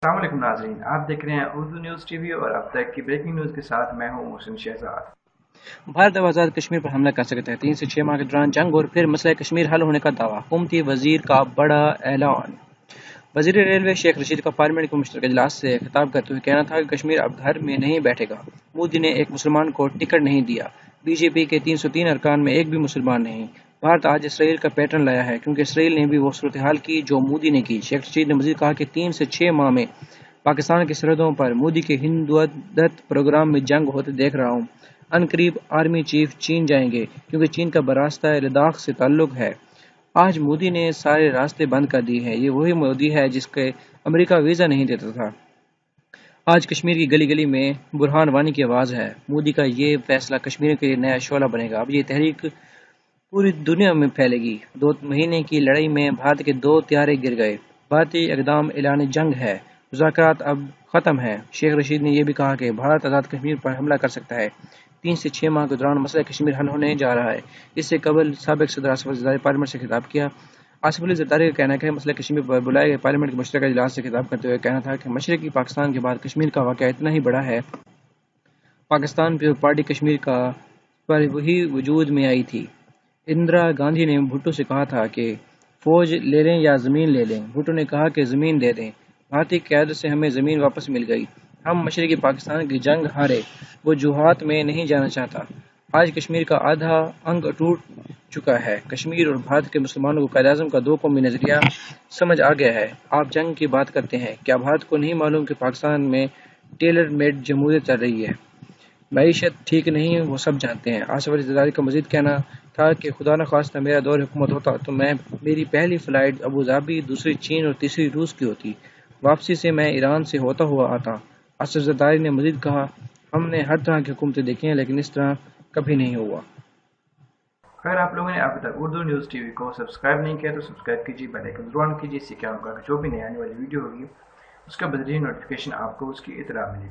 अस्सलाम वालेकुम नाज़रीन, आप देख रहे हैं उर्दू न्यूज़ टीवी और अब तक की ब्रेकिंग न्यूज़ के साथ मैं हूं मोहसिन शहजाद। भारत अब आज़ाद कश्मीर पर हमला कर सकता है। 3 से 6 माह के दौरान जंग और फिर मसला कश्मीर हल होने का दावा। हुकूमती वजीर का बड़ा ऐलान। वजीर रेलवे शेख रशीद का पार्लियामेंट के मुश्तरका इजलास से खिताब करते हुए कहना था कि कश्मीर अब घर में नहीं बैठेगा। मोदी ने एक मुसलमान को टिकट नहीं दिया। बीजेपी के 303 अरकान में एक भी मुसलमान नहीं। भारत आज इसराइल का पैटर्न लाया है क्योंकि इसराइल ने भी वो सूरत हाल की जो मोदी ने की। शेख रशीद ने मजीद कहा कि 3 से 6 माह में पाकिस्तान की सरहदों पर मोदी के हिंदुत्व प्रोग्राम में जंग होते देख रहा हूँ। अनकरीब आर्मी चीफ चीन जाएंगे क्योंकि चीन का बरास्ता लद्दाख से ताल्लुक है। आज मोदी ने सारे रास्ते बंद कर दिए हैं। ये वही मोदी है जिसके अमेरिका वीज़ा नहीं देता था। आज कश्मीर की गली गली में बुरहान वानी की आवाज़ है। मोदी का ये फैसला कश्मीर के लिए नया शोला बनेगा। अब ये तहरीक पूरी दुनिया में फैलेगी। 2 महीने की लड़ाई में भारत के 2 त्यारे गिर गए। भारतीय इकदाम ऐलान जंग है। मुज़ाकरात अब ख़त्म है। शेख रशीद ने यह भी कहा कि भारत आज़ाद कश्मीर पर हमला कर सकता है। 3 से 6 माह के दौरान मसला कश्मीर हल होने जा रहा है। इससे कबल साबिक सदर आसिफ अली जरदारी पार्लियामेंट से खिताब किया। आसिफ अली जरदारी का कहना है कि मसला कश्मीर पर बुलाए गए पार्लियामेंट के मुश्तरका इजलास से खिताब करते हुए कहना था कि मशरकी पाकिस्तान के बाद कश्मीर का वाक़या इतना ही बड़ा है। पाकिस्तान पीपल्स पार्टी कश्मीर का पर वही वजूद में आई थी। इंदिरा गांधी ने भुट्टो से कहा था कि फौज ले लें या ज़मीन ले लें। भुट्टो ने कहा कि ज़मीन दे दें। भारतीय क़यादत से हमें ज़मीन वापस मिल गई। हम मशरक़ी पाकिस्तान की जंग हारे। वो जुहात में नहीं जाना चाहता। आज कश्मीर का आधा अंग टूट चुका है। कश्मीर और भारत के मुसलमानों को कायद-ए-आज़म का 2 कौमी नज़रिया समझ आ गया है। आप जंग की बात करते हैं। क्या भारत को नहीं मालूम कि पाकिस्तान में टेलर मेड जमहूरियत चल रही है? मईशत ठीक नहीं है, वो सब जानते हैं। आसिफ अली जरदारी का मजीद कहना था कि खुदा न खास्ता मेरा दौर हुकूमत होता तो मेरी पहली फ़्लाइट अबू धाबी, दूसरी चीन और तीसरी रूस की होती। वापसी से मैं ईरान से होता हुआ आता। आसिफ जरदारी ने मजीद कहा, हमने हर तरह की हुकूमतें देखी हैं लेकिन इस तरह कभी नहीं हुआ। अगर आप लोगों ने अभी तक उर्दू न्यूज़ टीवी को सब्सक्राइब नहीं किया तो सब्सक्राइब कीजिए, बेल आइकन जरूर ऑन कीजिए। इससे क्या होगा कि जो भी नई आने वाली वीडियो होगी उसका बदरीन नोटिफिकेशन आपको उसकी इतला मिलेगी।